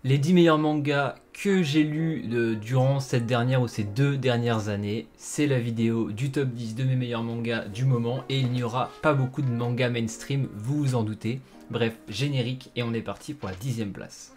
Les 10 meilleurs mangas que j'ai lus durant cette dernière ou ces 2 dernières années, c'est la vidéo du top 10 de mes meilleurs mangas du moment et il n'y aura pas beaucoup de mangas mainstream, vous vous en doutez. Bref, générique et on est parti pour la 10e place.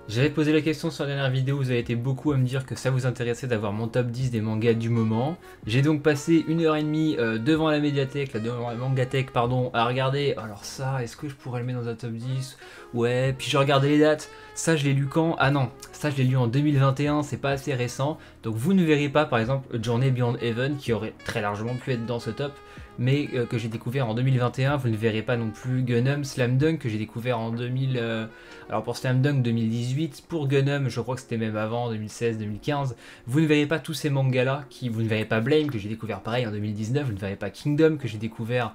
J'avais posé la question sur la dernière vidéo, vous avez été beaucoup à me dire que ça vous intéressait d'avoir mon top 10 des mangas du moment. J'ai donc passé 1h30 devant la médiathèque, devant la mangathèque, pardon, à regarder. Alors ça, est-ce que je pourrais le mettre dans un top 10? Ouais, puis je regardais les dates. Ça, je l'ai lu quand? Ah non, ça, je l'ai lu en 2021, c'est pas assez récent. Donc vous ne verrez pas, par exemple, Journey Beyond Heaven, qui aurait très largement pu être dans ce top, mais que j'ai découvert en 2021. Vous ne verrez pas non plus Gunham Slam Dunk, que j'ai découvert en 2000... Alors pour Slam Dunk 2018, pour Gunham je crois que c'était même avant, 2016-2015, vous ne verrez pas tous ces mangas là, vous ne verrez pas Blame que j'ai découvert pareil en 2019, vous ne verrez pas Kingdom que j'ai découvert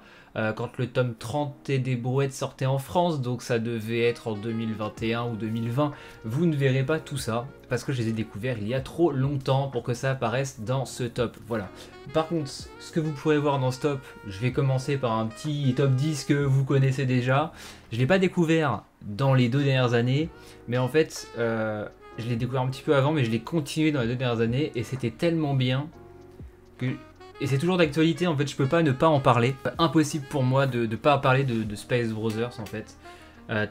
quand le tome 30 et des brouettes sortait en France, donc ça devait être en 2021 ou 2020, vous ne verrez pas tout ça, parce que je les ai découverts il y a trop longtemps pour que ça apparaisse dans ce top, voilà. Par contre, ce que vous pourrez voir dans ce top, je vais commencer par un petit top 10 que vous connaissez déjà. Je ne l'ai pas découvert dans les 2 dernières années, mais en fait, je l'ai découvert un petit peu avant, mais je l'ai continué dans les 2 dernières années, et c'était tellement bien que... Et c'est toujours d'actualité, en fait, je peux pas ne pas en parler. Impossible pour moi de ne pas parler de Space Brothers, en fait.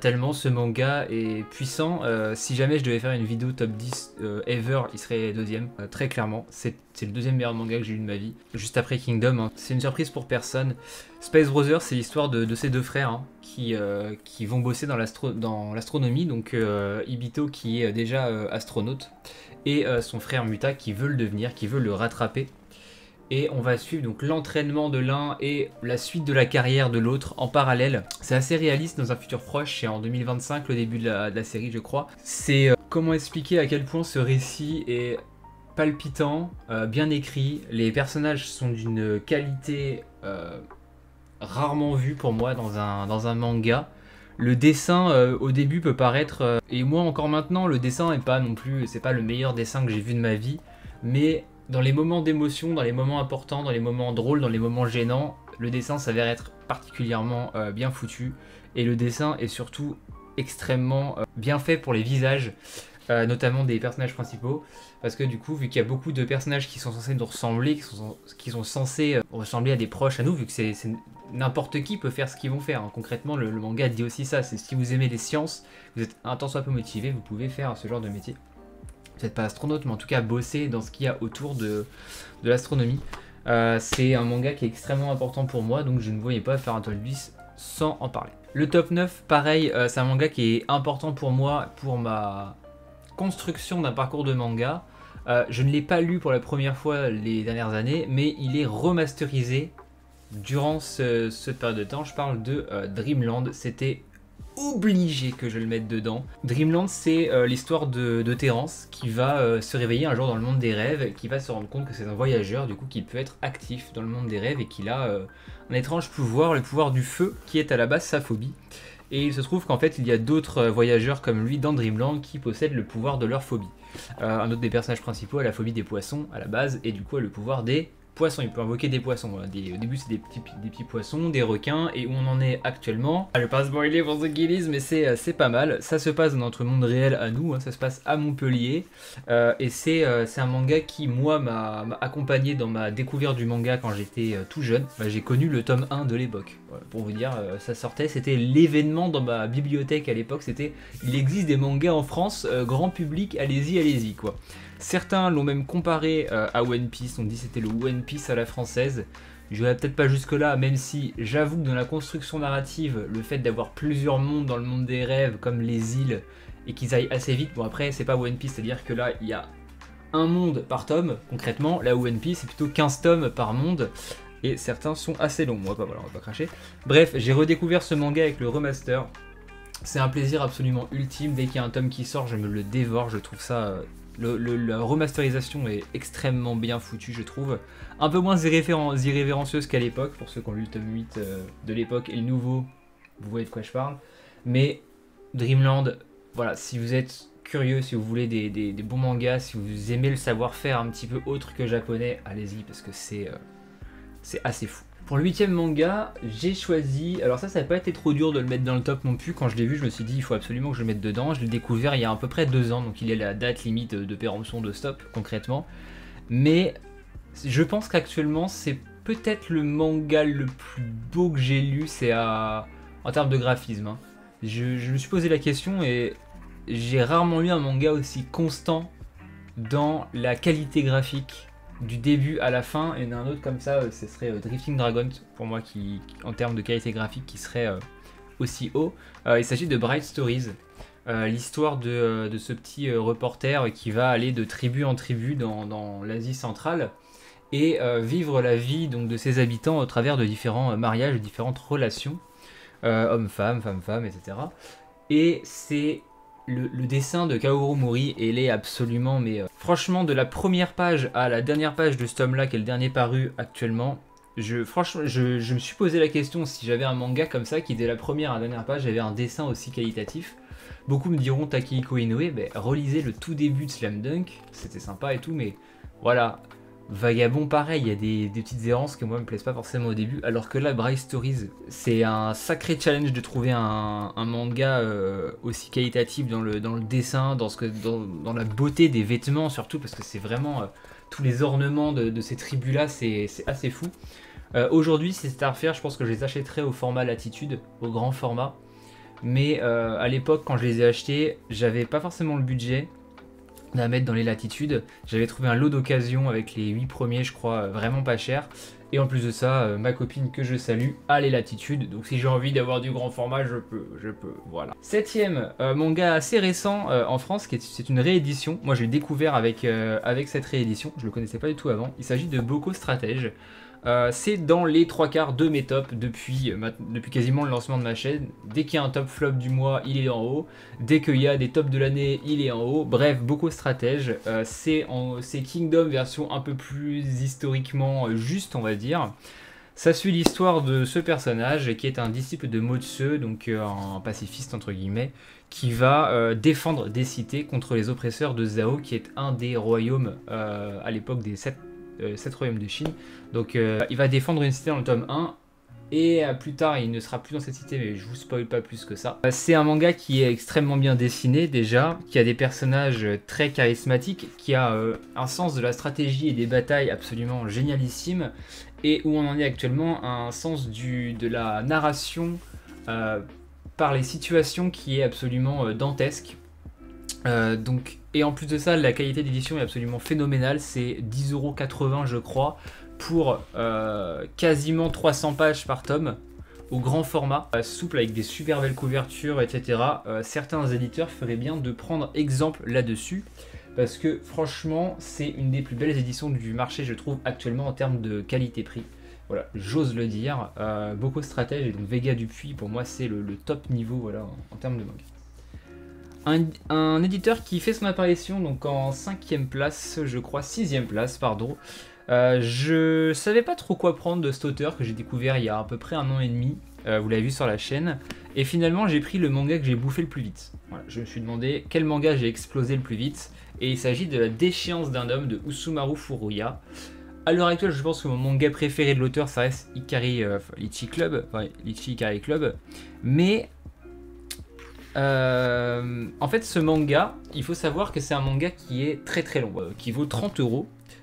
Tellement ce manga est puissant. Si jamais je devais faire une vidéo top 10 ever, il serait deuxième, très clairement. C'est le deuxième meilleur manga que j'ai lu de ma vie, juste après Kingdom. Hein. C'est une surprise pour personne. Space Brothers, c'est l'histoire de ces deux frères hein, qui vont bosser dans l'astronomie. Donc Ibito qui est déjà astronaute et son frère Muta qui veut le devenir, qui veut le rattraper. Et on va suivre donc l'entraînement de l'un et la suite de la carrière de l'autre en parallèle. C'est assez réaliste dans un futur proche, c'est en 2025 le début de la série je crois. C'est comment expliquer à quel point ce récit est palpitant, bien écrit. Les personnages sont d'une qualité rarement vue pour moi dans un manga. Le dessin au début peut paraître, et moi encore maintenant le dessin est pas non plus, c'est pas le meilleur dessin que j'ai vu de ma vie, mais dans les moments d'émotion, dans les moments importants, dans les moments drôles, dans les moments gênants, le dessin s'avère être particulièrement bien foutu. Et le dessin est surtout extrêmement bien fait pour les visages, notamment des personnages principaux. Parce que du coup, vu qu'il y a beaucoup de personnages qui sont censés nous ressembler, qui sont censés ressembler à des proches à nous, vu que c'est n'importe qui peut faire ce qu'ils vont faire. Hein. Concrètement, le manga dit aussi ça. C'est si vous aimez les sciences, vous êtes un tant soit peu motivé, vous pouvez faire ce genre de métier. Peut-être pas astronaute, mais en tout cas bosser dans ce qu'il y a autour de l'astronomie. C'est un manga qui est extrêmement important pour moi, donc je ne voyais pas faire un top 10 sans en parler. Le top 9, pareil, c'est un manga qui est important pour moi, pour ma construction d'un parcours de manga. Je ne l'ai pas lu pour la première fois les dernières années, mais il est remasterisé durant cette période de temps. Je parle de Dreamland, c'était obligé que je le mette dedans. Dreamland, c'est l'histoire de Terence qui va se réveiller un jour dans le monde des rêves et qui va se rendre compte que c'est un voyageur du coup qui peut être actif dans le monde des rêves et qu'il a un étrange pouvoir, le pouvoir du feu qui est à la base sa phobie. Et il se trouve qu'en fait il y a d'autres voyageurs comme lui dans Dreamland qui possèdent le pouvoir de leur phobie. Un autre des personnages principaux a la phobie des poissons à la base et du coup a le pouvoir des poissons, il peut invoquer des poissons. Voilà. Au début, c'est des petits poissons, des requins, et où on en est actuellement. Je vais pas spoiler pour ceux qui lisent, mais c'est pas mal. Ça se passe dans notre monde réel à nous, hein, ça se passe à Montpellier, et c'est un manga qui, moi, m'a accompagné dans ma découverte du manga quand j'étais tout jeune. J'ai connu le tome 1 de l'époque. Voilà, pour vous dire, ça sortait, c'était l'événement dans ma bibliothèque à l'époque. C'était, il existe des mangas en France, grand public, allez-y, quoi. Certains l'ont même comparé à One Piece, on dit c'était le One Piece à la française. Je n'irai peut-être pas jusque là, même si j'avoue que dans la construction narrative, le fait d'avoir plusieurs mondes dans le monde des rêves, comme les îles, et qu'ils aillent assez vite, bon après c'est pas One Piece, c'est-à-dire que là il y a un monde par tome, concrètement, là où One Piece c'est plutôt 15 tomes par monde, et certains sont assez longs, voilà, on va pas cracher. Bref, j'ai redécouvert ce manga avec le remaster, c'est un plaisir absolument ultime, dès qu'il y a un tome qui sort, je me le dévore, je trouve ça... La remasterisation est extrêmement bien foutue, je trouve. Un peu moins irrévérencieuse qu'à l'époque, pour ceux qui ont lu le tome 8 de l'époque et le nouveau, vous voyez de quoi je parle. Mais Dreamland, voilà, si vous êtes curieux, si vous voulez des bons mangas, si vous aimez le savoir-faire un petit peu autre que japonais, allez-y, parce que c'est assez fou. Pour le 8ème manga, j'ai choisi... Alors ça n'a pas été trop dur de le mettre dans le top non plus. Quand je l'ai vu, je me suis dit il faut absolument que je le mette dedans. Je l'ai découvert il y a à peu près 2 ans, donc il est la date limite de péremption de stop concrètement. Mais je pense qu'actuellement c'est peut-être le manga le plus beau que j'ai lu, c'est en termes de graphisme. Hein. Je me suis posé la question et j'ai rarement lu un manga aussi constant dans la qualité graphique du début à la fin. Et un autre comme ça, ce serait Drifting Dragon pour moi qui en termes de qualité graphique qui serait aussi haut. Il s'agit de Bright Stories, l'histoire de ce petit reporter qui va aller de tribu en tribu dans l'Asie centrale et vivre la vie donc, de ses habitants au travers de différents mariages, de différentes relations, homme-femme, femme-femme, etc. Et c'est le dessin de Kaoru Mori, et il est absolument, mais franchement, de la première page à la dernière page de ce tome-là, qui est le dernier paru actuellement, franchement, je me suis posé la question si j'avais un manga comme ça, qui dès la première à la dernière page avait un dessin aussi qualitatif. Beaucoup me diront Takehiko Inoue, relisez le tout début de Slam Dunk, c'était sympa et tout, mais voilà. Vagabond pareil, il y a des petites errances que moi me plaisent pas forcément au début, alors que là, Bright Stories, c'est un sacré challenge de trouver un manga aussi qualitatif dans le dessin, dans la beauté des vêtements surtout, parce que c'est vraiment tous les ornements de ces tribus là, c'est assez fou. Aujourd'hui, si c'était à refaire, je pense que je les achèterais au format Latitude, au grand format, mais à l'époque quand je les ai achetés, j'avais pas forcément le budget à mettre dans les latitudes. J'avais trouvé un lot d'occasion avec les 8 premiers, je crois, vraiment pas cher. Et en plus de ça, ma copine que je salue a les latitudes. Donc si j'ai envie d'avoir du grand format, je peux, voilà. 7ème manga assez récent en France, c'est une réédition. Moi j'ai découvert avec cette réédition, je le connaissais pas du tout avant. Il s'agit de Boko Stratège. C'est dans les 3/4 de mes tops depuis quasiment le lancement de ma chaîne. Dès qu'il y a un top flop du mois, il est en haut. Dès qu'il y a des tops de l'année, il est en haut. Bref, Boko Stratège. C'est Kingdom version un peu plus historiquement juste, on va dire. Ça suit l'histoire de ce personnage qui est un disciple de Motsu, donc un pacifiste entre guillemets, qui va défendre des cités contre les oppresseurs de Zhao, qui est un des royaumes à l'époque des 7 royaumes de Chine. Donc il va défendre une cité dans le tome 1 et plus tard il ne sera plus dans cette cité, mais je vous spoil pas plus que ça. C'est un manga qui est extrêmement bien dessiné déjà, qui a des personnages très charismatiques, qui a un sens de la stratégie et des batailles absolument génialissime, et où on en est actuellement un sens de la narration par les situations qui est absolument dantesque. Et en plus de ça, la qualité d'édition est absolument phénoménale. C'est 10,80 € je crois pour quasiment 300 pages par tome au grand format, souple avec des super belles couvertures, etc. Certains éditeurs feraient bien de prendre exemple là-dessus, parce que franchement c'est une des plus belles éditions du marché, je trouve, actuellement en termes de qualité-prix. Voilà, j'ose le dire. Boko Stratège et donc Vega Dupuis, pour moi c'est le top niveau, voilà, en termes de manga. Un éditeur qui fait son apparition donc en 5ème place, je crois, 6ème place, pardon. Je savais pas trop quoi prendre de cet auteur que j'ai découvert il y a à peu près 1 an et demi, vous l'avez vu sur la chaîne, et finalement j'ai pris le manga que j'ai bouffé le plus vite. Voilà, je me suis demandé quel manga j'ai explosé le plus vite, et il s'agit de La déchéance d'un homme de Usumaru Furuya. À l'heure actuelle, je pense que mon manga préféré de l'auteur, ça reste Ichi Ikari Club, mais en fait ce manga, il faut savoir que c'est un manga qui est très très long, qui vaut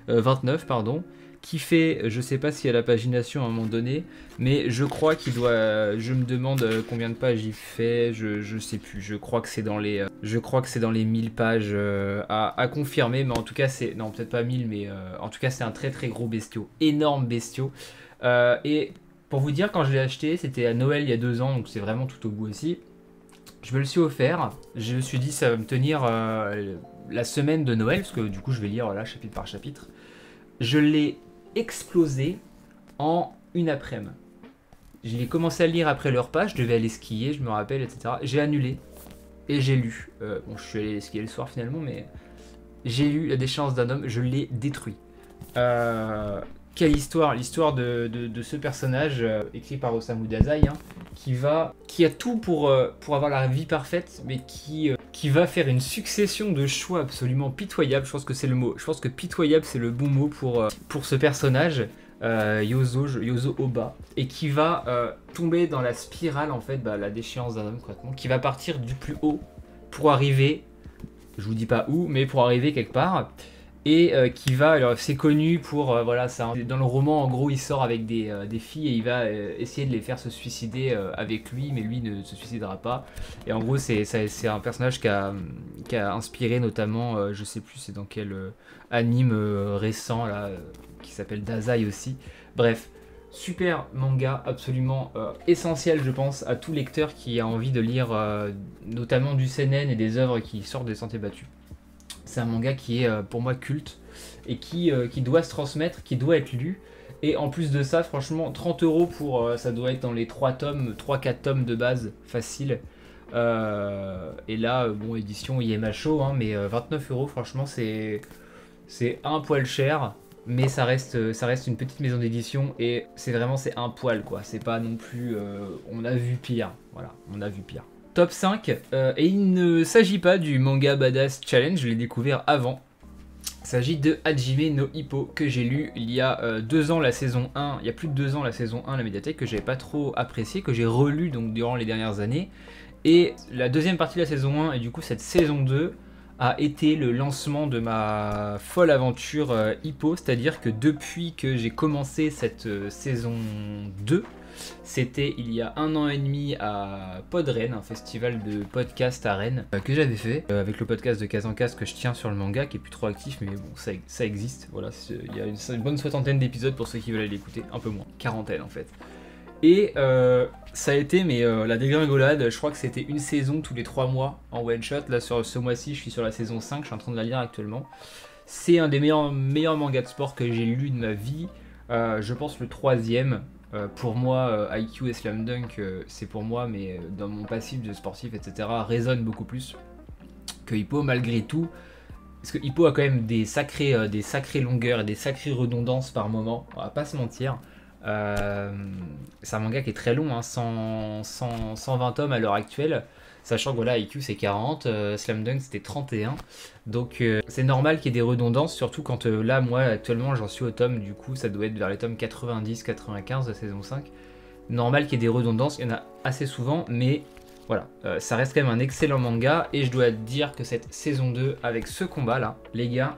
29 pardon, qui fait, je sais pas s'il y a la pagination à un moment donné, mais je crois qu'il doit, je me demande combien de pages il fait, je sais plus, je crois que c'est dans les 1000 pages à confirmer, mais en tout cas c'est, non peut-être pas 1000, mais en tout cas c'est un très très gros bestiau, énorme bestiau, et pour vous dire, quand je l'ai acheté, c'était à Noël il y a 2 ans, donc c'est vraiment tout au bout aussi. Je me le suis offert, je me suis dit ça va me tenir la semaine de Noël, parce que du coup je vais lire là chapitre par chapitre. Je l'ai explosé en une après-midi. Je l'ai commencé à lire après le repas, je devais aller skier, je me rappelle, etc. J'ai annulé et j'ai lu. Bon, je suis allé skier le soir finalement, mais j'ai lu La déchéance d'un homme, je l'ai détruit. Quelle histoire, l'histoire de ce personnage écrit par Osamu Dazai, hein, qui a tout pour avoir la vie parfaite, mais qui va faire une succession de choix absolument pitoyables. Je pense que c'est le mot. Je pense que pitoyable c'est le bon mot pour ce personnage. Yozo Oba, et qui va tomber dans la spirale, en fait, la déchéance d'un homme, concrètement, qui va partir du plus haut pour arriver, je vous dis pas où, mais pour arriver quelque part, et qui va, alors c'est connu pour, voilà, ça, dans le roman, en gros, il sort avec des filles et il va essayer de les faire se suicider avec lui, mais lui ne se suicidera pas. Et en gros, c'est un personnage qui a inspiré notamment, je sais plus c'est dans quel anime récent, là, qui s'appelle Dazai aussi. Bref, super manga, absolument essentiel, je pense, à tout lecteur qui a envie de lire notamment du seinen et des œuvres qui sortent des sentiers battus. C'est un manga qui est pour moi culte et qui doit se transmettre, qui doit être lu. Et en plus de ça, franchement, 30 € pour ça doit être dans les 3-4 tomes de base, facile. Et là, bon, édition IMHO, hein, mais 29 €, franchement, c'est un poil cher. Mais ça reste une petite maison d'édition et c'est un poil, quoi. C'est pas non plus... on a vu pire, voilà, on a vu pire. Top 5, et il ne s'agit pas du manga Badass Challenge, je l'ai découvert avant. Il s'agit de Hajime no Ippo, que j'ai lu il y a 2 ans la saison 1, il y a plus de 2 ans la saison 1 la médiathèque, que j'avais pas trop apprécié, que j'ai relu donc durant les dernières années. Et la deuxième partie de la saison 1 et du coup cette saison 2 a été le lancement de ma folle aventure Hippo, c'est-à-dire que depuis que j'ai commencé cette saison 2, c'était il y a 1 an et demi à Podrennes, un festival de podcast à Rennes, que j'avais fait, avec le podcast de Case en Case que je tiens sur le manga, qui est plus trop actif, mais bon, ça existe, voilà, il y a une bonne soixantaine d'épisodes pour ceux qui veulent aller l'écouter, un peu moins, quarantaine en fait. Et ça a été la dégringolade, je crois que c'était une saison tous les 3 mois en one shot. Là sur ce mois-ci je suis sur la saison 5, je suis en train de la lire actuellement. C'est un des meilleurs mangas de sport que j'ai lu de ma vie, je pense le 3e. Pour moi, IQ et Slam Dunk, c'est pour moi, mais dans mon passif de sportif, etc., résonne beaucoup plus que Hippo malgré tout. Parce que Hippo a quand même des sacrées longueurs et des sacrées redondances par moment, on va pas se mentir. C'est un manga qui est très long, hein, 120 tomes à l'heure actuelle, sachant que voilà, IQ c'est 40, Slam Dunk c'était 31, donc c'est normal qu'il y ait des redondances, surtout quand là moi actuellement j'en suis au tome, du coup ça doit être vers les tomes 90-95 de saison 5, normal qu'il y ait des redondances, il y en a assez souvent, mais voilà, ça reste quand même un excellent manga, et je dois dire que cette saison 2 avec ce combat là, les gars,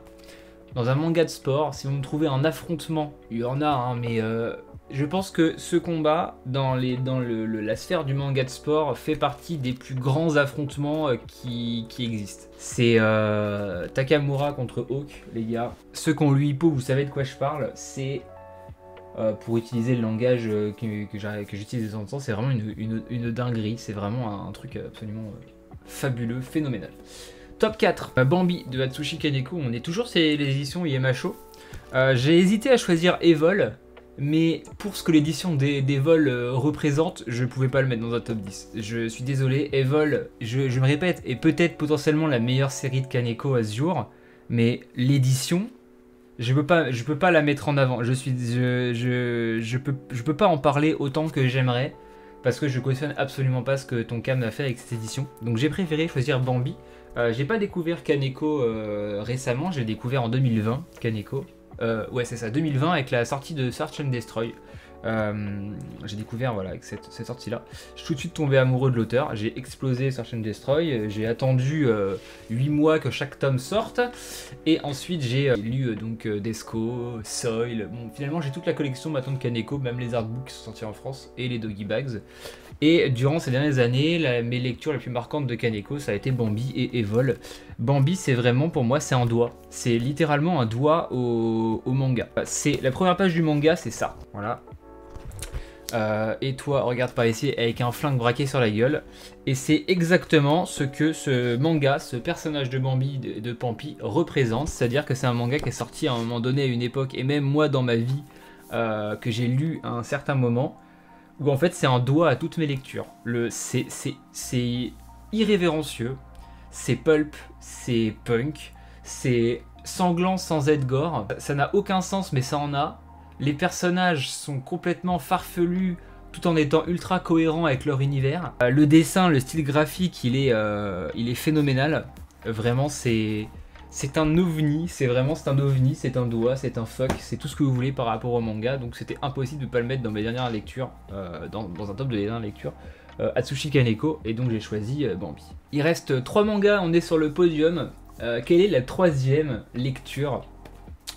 dans un manga de sport, si vous me trouvez un affrontement, il y en a, hein, mais je pense que ce combat, dans la sphère du manga de sport, fait partie des plus grands affrontements qui existent. C'est Takamura contre Hawk, les gars. Ceux qui ont lu Hippo, vous savez de quoi je parle, c'est, pour utiliser le langage que j'utilise de temps en temps, c'est vraiment une dinguerie, c'est vraiment un truc absolument fabuleux, phénoménal. Top 4, Bambi de Atsushi Kaneko, on est toujours sur les éditions IMHO. J'ai hésité à choisir Evol, mais pour ce que l'édition d'Evol représente, je pouvais pas le mettre dans un top 10. Je suis désolé, Evol, je me répète, est peut-être potentiellement la meilleure série de Kaneko à ce jour, mais l'édition, je peux pas la mettre en avant. Je peux pas en parler autant que j'aimerais, parce que je cautionne absolument pas ce que Tonkam a fait avec cette édition. Donc j'ai préféré choisir Bambi. J'ai pas découvert Kaneko récemment, j'ai découvert en 2020 Kaneko. Ouais, c'est ça, 2020 avec la sortie de Search and Destroy. J'ai découvert, voilà, avec cette sortie-là. Je suis tout de suite tombé amoureux de l'auteur. J'ai explosé Search and Destroy. J'ai attendu 8 mois que chaque tome sorte. Et ensuite, j'ai lu donc Desco, Soil. Bon, finalement, j'ai toute la collection maintenant de Kaneko, même les artbooks qui sont sortis en France et les Doggy Bags. Et durant ces dernières années, mes lectures les plus marquantes de Kaneko, ça a été Bambi et Evol. Bambi, c'est vraiment, pour moi, c'est un doigt. C'est littéralement un doigt au manga. C'est la première page du manga, c'est ça. Voilà. Et toi, regarde par ici, avec un flingue braqué sur la gueule. Et c'est exactement ce que ce manga, ce personnage de Bambi, de Pampi, représente. C'est-à-dire que c'est un manga qui est sorti à un moment donné, à une époque, et même moi dans ma vie, que j'ai lu à un certain moment, où en fait c'est un doigt à toutes mes lectures. C'est irrévérencieux, c'est pulp, c'est punk, c'est sanglant sans être gore. Ça n'a aucun sens, mais ça en a. Les personnages sont complètement farfelus, tout en étant ultra cohérents avec leur univers. Le dessin, le style graphique, il est phénoménal. Vraiment, c'est C'est un ovni, c'est un ovni, c'est un doigt, c'est un fuck, c'est tout ce que vous voulez par rapport au manga, donc c'était impossible de pas le mettre dans mes dernières lectures, dans un top de les dernières lectures, Atsushi Kaneko, et donc j'ai choisi Bambi. Il reste 3 mangas, on est sur le podium. Quelle est la 3e lecture?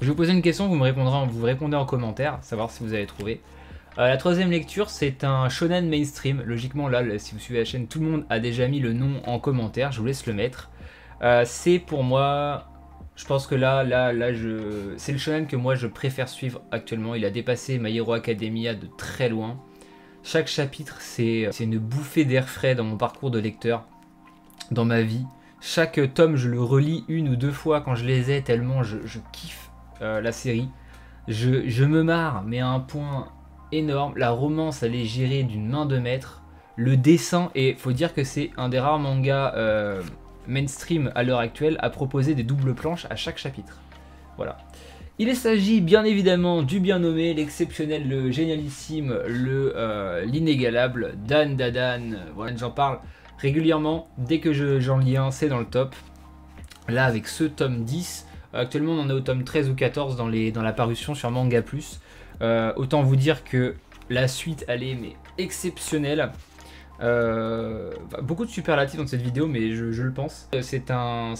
Je vais vous poser une question, vous répondez en commentaire, savoir si vous avez trouvé. La 3e lecture, c'est un shonen mainstream. Logiquement, là, si vous suivez la chaîne, tout le monde a déjà mis le nom en commentaire, je vous laisse le mettre. C'est pour moi, je pense que c'est le shonen que moi je préfère suivre actuellement. Il a dépassé My Hero Academia de très loin. Chaque chapitre, c'est une bouffée d'air frais dans mon parcours de lecteur, dans ma vie. Chaque tome, je le relis 1 ou 2 fois quand je les ai, tellement je kiffe la série. Je me marre, mais à un point énorme. La romance, elle est gérée d'une main de maître. Le dessin, et faut dire que c'est un des rares mangas mainstream à l'heure actuelle à proposer des doubles planches à chaque chapitre. Voilà. Il s'agit bien évidemment du bien nommé, l'exceptionnel, le génialissime, l'inégalable Dan Dadan. Voilà, j'en parle régulièrement. Dès que j'en lis un, c'est dans le top. Là, avec ce tome 10, actuellement on en est au tome 13 ou 14 dans la parution sur Manga Plus. Autant vous dire que la suite, elle est mais exceptionnelle. Beaucoup de superlatifs dans cette vidéo, mais je le pense. C'est un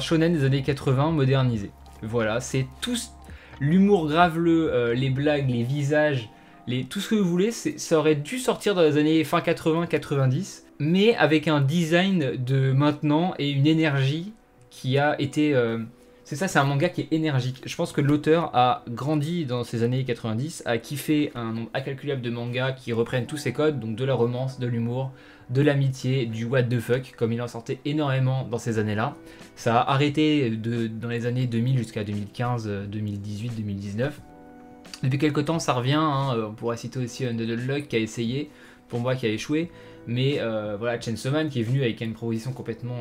shonen des années 80 modernisé. Voilà, c'est tout l'humour graveleux, les blagues, les visages, tout ce que vous voulez. Ça aurait dû sortir dans les années fin 80-90, mais avec un design de maintenant et une énergie qui a été... c'est un manga qui est énergique. Je pense que l'auteur a grandi dans ces années 90, a kiffé un nombre incalculable de mangas qui reprennent tous ses codes, donc de la romance, de l'humour, de l'amitié, du what the fuck, comme il en sortait énormément dans ces années-là. Ça a arrêté dans les années 2000 jusqu'à 2015, 2018, 2019. Depuis quelques temps, ça revient. On pourrait citer aussi Under the Luck qui a essayé, pour moi qui a échoué. Mais voilà, Chainsaw Man qui est venu avec une proposition complètement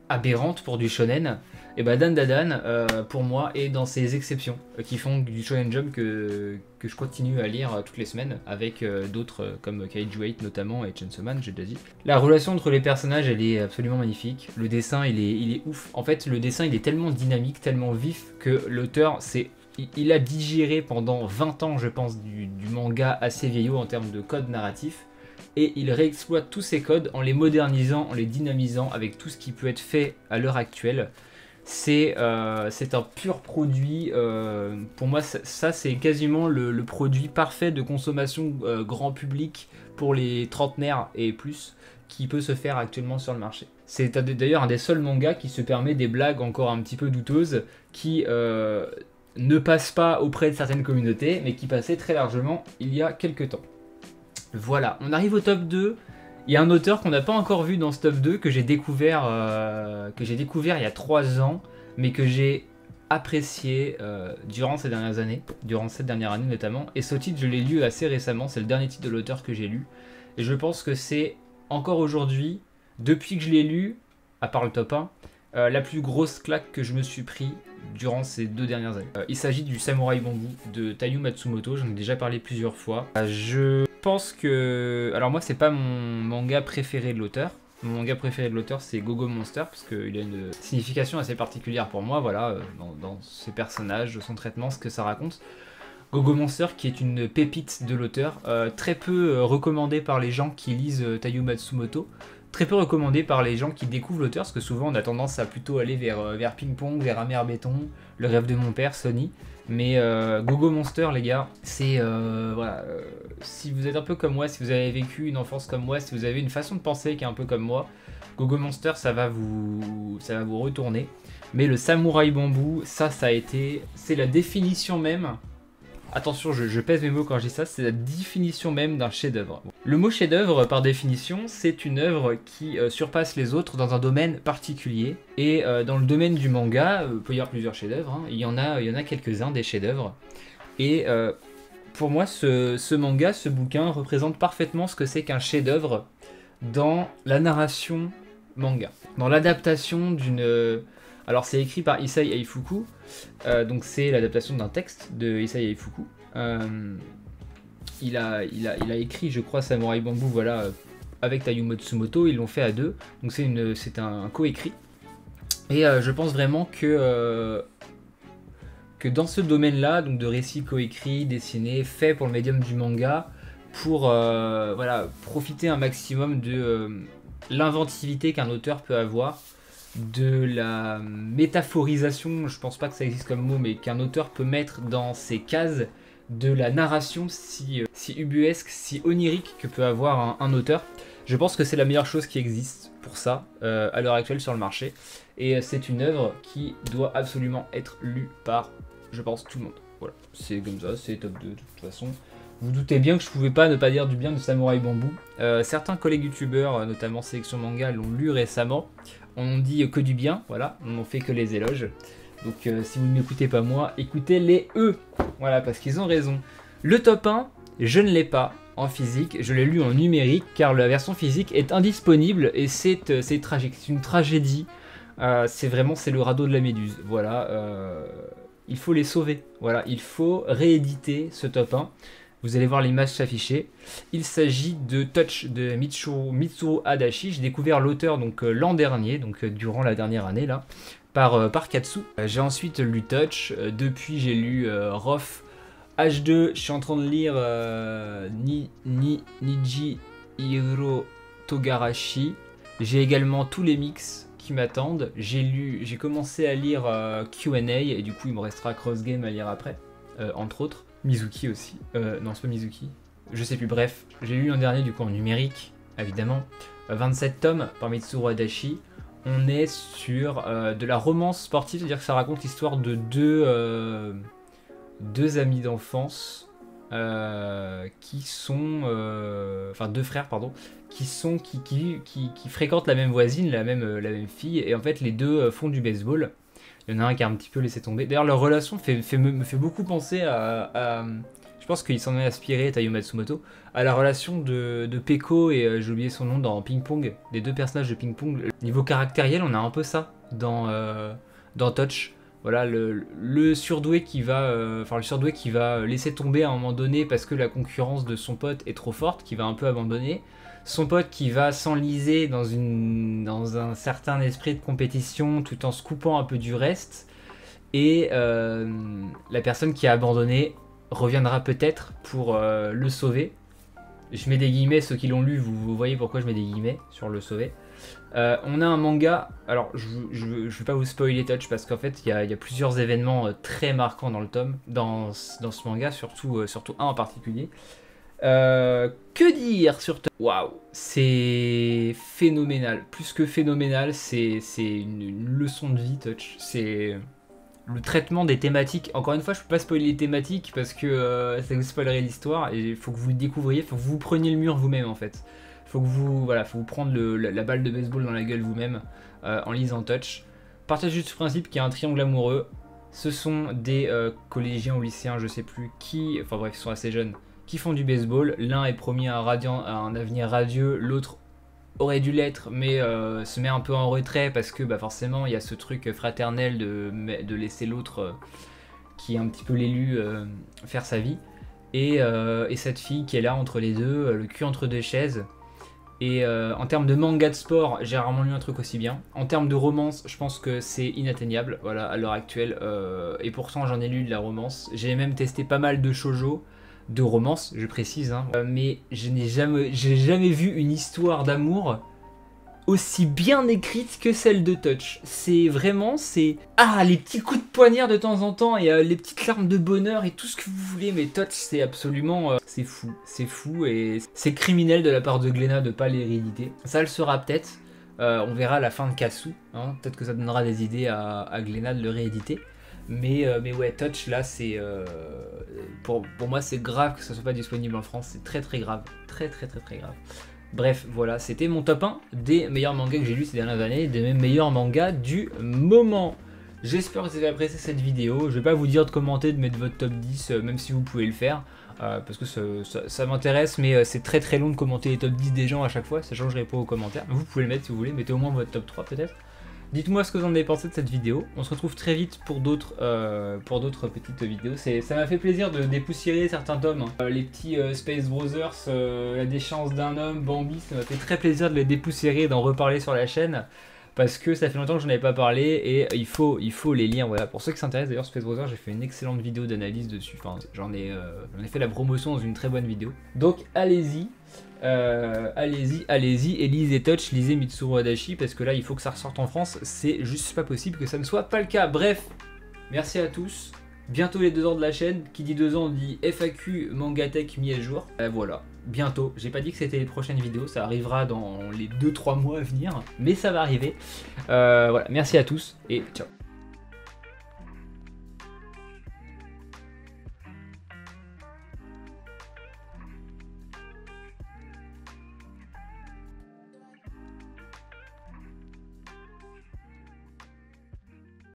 aberrante pour du shonen. Et bah Dan Dadan, pour moi, est dans ces exceptions qui font du Shonen Jump que je continue à lire toutes les semaines, avec d'autres comme Kaiju 8 notamment et Chainsaw Man, j'ai déjà dit. La relation entre les personnages, elle est absolument magnifique. Le dessin, il est ouf. En fait, le dessin, il est tellement dynamique, tellement vif, que l'auteur, il a digéré pendant 20 ans, je pense, du manga assez vieillot en termes de code narratif. Et il réexploite tous ces codes en les modernisant, en les dynamisant avec tout ce qui peut être fait à l'heure actuelle. C'est un pur produit, pour moi ça c'est quasiment le produit parfait de consommation grand public pour les trentenaires et plus qui peut se faire actuellement sur le marché. C'est d'ailleurs un des seuls mangas qui se permet des blagues encore un petit peu douteuses qui ne passent pas auprès de certaines communautés mais qui passaient très largement il y a quelques temps. Voilà, on arrive au top 2. Il y a un auteur qu'on n'a pas encore vu dans ce top 2 que j'ai découvert il y a 3 ans, mais que j'ai apprécié durant ces dernières années, durant cette dernière année notamment. Et ce titre, je l'ai lu assez récemment, c'est le dernier titre de l'auteur que j'ai lu. Et je pense que c'est encore aujourd'hui, depuis que je l'ai lu, à part le top 1, la plus grosse claque que je me suis pris durant ces 2 dernières années. Il s'agit du Samurai Bambou de Taiyo Matsumoto, j'en ai déjà parlé plusieurs fois. Je pense que... Alors moi c'est pas mon manga préféré de l'auteur. Mon manga préféré de l'auteur c'est Gogo Monster, parce qu'il a une signification assez particulière pour moi, voilà, dans ses personnages, son traitement, ce que ça raconte. Gogo Monster qui est une pépite de l'auteur, très peu recommandé par les gens qui lisent Taiyo Matsumoto. Très peu recommandé par les gens qui découvrent l'auteur, parce que souvent on a tendance à plutôt aller vers Ping Pong, vers Amer Béton, Le Rêve de mon père, Sony. Mais Gogo Monster, les gars, c'est... voilà, si vous êtes un peu comme moi, si vous avez vécu une enfance comme moi, si vous avez une façon de penser qui est un peu comme moi, Gogo Monster, ça va vous retourner. Mais le Samurai Bambou, ça a été... C'est la définition même... Attention, je pèse mes mots quand je dis ça, c'est la définition même d'un chef-d'œuvre. Le mot chef-d'œuvre, par définition, c'est une œuvre qui surpasse les autres dans un domaine particulier. Et dans le domaine du manga, il peut y avoir plusieurs chefs-d'œuvre, hein. Il y en a quelques-uns des chefs-d'œuvre. Et pour moi, ce manga, ce bouquin, représente parfaitement ce que c'est qu'un chef-d'œuvre dans la narration manga. Dans l'adaptation d'une... Alors c'est écrit par Issei Aifuku, donc c'est l'adaptation d'un texte de Issei Aifuku. Il a écrit, je crois, Samurai Bambou, voilà, avec Taiyo Matsumoto, ils l'ont fait à 2, donc c'est un coécrit. Et je pense vraiment que dans ce domaine-là, donc de récits coécrits, dessinés, faits pour le médium du manga, pour voilà, profiter un maximum de l'inventivité qu'un auteur peut avoir, de la métaphorisation, je pense pas que ça existe comme mot, mais qu'un auteur peut mettre dans ses cases, de la narration si ubuesque, si onirique que peut avoir un auteur. Je pense que c'est la meilleure chose qui existe pour ça à l'heure actuelle sur le marché. Et c'est une œuvre qui doit absolument être lue par, je pense, tout le monde. Voilà, c'est comme ça, c'est top 2 de toute façon. Vous doutez bien que je pouvais pas ne pas dire du bien de Samurai Bambou. Certains collègues youtubeurs, notamment Sélection Manga, l'ont lu récemment. On dit que du bien, voilà, on n'en fait que les éloges. Donc si vous ne m'écoutez pas moi, écoutez-les eux. Voilà, parce qu'ils ont raison. Le top 1, je ne l'ai pas en physique, je l'ai lu en numérique car la version physique est indisponible et c'est tragique, c'est une tragédie. C'est le radeau de la méduse. Voilà, il faut les sauver. Voilà, il faut rééditer ce top 1. Vous allez voir l'image s'afficher. Il s'agit de Touch de Mitsuru Adachi. J'ai découvert l'auteur donc l'an dernier, donc durant la dernière année là, par Katsu. J'ai ensuite lu Touch. Depuis j'ai lu Rof H2. Je suis en train de lire Niji Hiro Togarashi. J'ai également tous les mix qui m'attendent. J'ai commencé à lire Q&A et du coup il me restera Cross Game à lire après, entre autres. Mizuki aussi. Non, c'est pas Mizuki. Je sais plus, bref. J'ai lu l'an dernier, du coup, en numérique, évidemment. 27 tomes par Mitsuru Adachi. On est sur de la romance sportive, c'est-à-dire que ça raconte l'histoire de deux amis d'enfance qui sont... Enfin, deux frères, pardon. Qui fréquentent la même voisine, la même fille. Et en fait, les deux font du baseball. Il y en a un qui a un petit peu laissé tomber. D'ailleurs, leur relation me fait beaucoup penser à je pense qu'il s'en est inspiré, Taiyo Matsumoto, à la relation de Peko et j'ai oublié son nom dans Ping Pong, les deux personnages de Ping Pong. Niveau caractériel, on a un peu ça dans Touch. Voilà, le surdoué qui va laisser tomber à un moment donné parce que la concurrence de son pote est trop forte, qui va un peu abandonner. Son pote qui va s'enliser dans un certain esprit de compétition tout en se coupant un peu du reste. Et la personne qui a abandonné reviendra peut-être pour le sauver. Je mets des guillemets, ceux qui l'ont lu, vous voyez pourquoi je mets des guillemets sur le sauver. On a un manga, alors je vais pas vous spoiler Touch parce qu'en fait il y a plusieurs événements très marquants dans le tome, dans ce manga, surtout un en particulier. Que dire sur Touch? Waouh, c'est phénoménal. Plus que phénoménal, c'est une leçon de vie, Touch. C'est le traitement des thématiques. Encore une fois, je peux pas spoiler les thématiques parce que ça vous spoilerait l'histoire et il faut que vous le découvriez, il faut que vous preniez le mur vous-même en fait. Faut que vous prendre la balle de baseball dans la gueule vous-même en lisant Touch. Partez juste du principe qu'il y a un triangle amoureux. Ce sont des collégiens ou lycéens, je sais plus qui, enfin bref, ils sont assez jeunes, qui font du baseball. L'un est promis à un avenir radieux, l'autre aurait dû l'être, mais se met un peu en retrait parce que forcément il y a ce truc fraternel de laisser l'autre qui est un petit peu l'élu faire sa vie. Et cette fille qui est là entre les deux, le cul entre deux chaises. Et en termes de manga de sport, j'ai rarement lu un truc aussi bien. En termes de romance, je pense que c'est inatteignable, voilà, à l'heure actuelle. Et pourtant, j'en ai lu de la romance. J'ai même testé pas mal de shoujo, de romance, je précise. Hein. Mais j'ai jamais vu une histoire d'amour aussi bien écrite que celle de Touch. C'est vraiment, les petits coups de poignard de temps en temps et les petites larmes de bonheur et tout ce que vous voulez, mais Touch c'est absolument, c'est fou et c'est criminel de la part de Glénat de pas les rééditer. Ça le sera peut-être, on verra à la fin de Katsu, hein. Peut-être que ça donnera des idées à Glénat de le rééditer. Mais ouais, Touch là c'est, pour moi c'est grave que ça soit pas disponible en France, c'est très très grave, très grave. Bref, voilà, c'était mon top 1 des meilleurs mangas que j'ai lus ces dernières années, des meilleurs mangas du moment. J'espère que vous avez apprécié cette vidéo. Je vais pas vous dire de commenter, de mettre votre top 10, même si vous pouvez le faire, parce que ça m'intéresse, mais c'est très long de commenter les top 10 des gens à chaque fois, ça changerait pas aux commentaires. Vous pouvez le mettre si vous voulez, mettez au moins votre top 3 peut-être. Dites-moi ce que vous en avez pensé de cette vidéo. On se retrouve très vite pour d'autres petites vidéos. Ça m'a fait plaisir de dépoussiérer certains tomes. Hein. Les petits Space Brothers, La déchéance d'un homme, Bambi, ça m'a fait très plaisir de les dépoussiérer et d'en reparler sur la chaîne. parce que ça fait longtemps que j'en avais pas parlé et il faut les liens. Voilà, pour ceux qui s'intéressent d'ailleurs, Space Browser, j'ai fait une excellente vidéo d'analyse dessus. Enfin, j'en ai fait la promotion dans une très bonne vidéo. Donc allez-y. Allez-y, et lisez Touch, lisez Mitsuru Adachi, parce que là il faut que ça ressorte en France, c'est juste pas possible que ça ne soit pas le cas. Bref, merci à tous, bientôt les 2 ans de la chaîne, qui dit 2 ans dit FAQ Mangatech mis à jour, voilà, bientôt, j'ai pas dit que c'était les prochaines vidéos, ça arrivera dans les 2-3 mois à venir, mais ça va arriver, voilà, merci à tous, et ciao.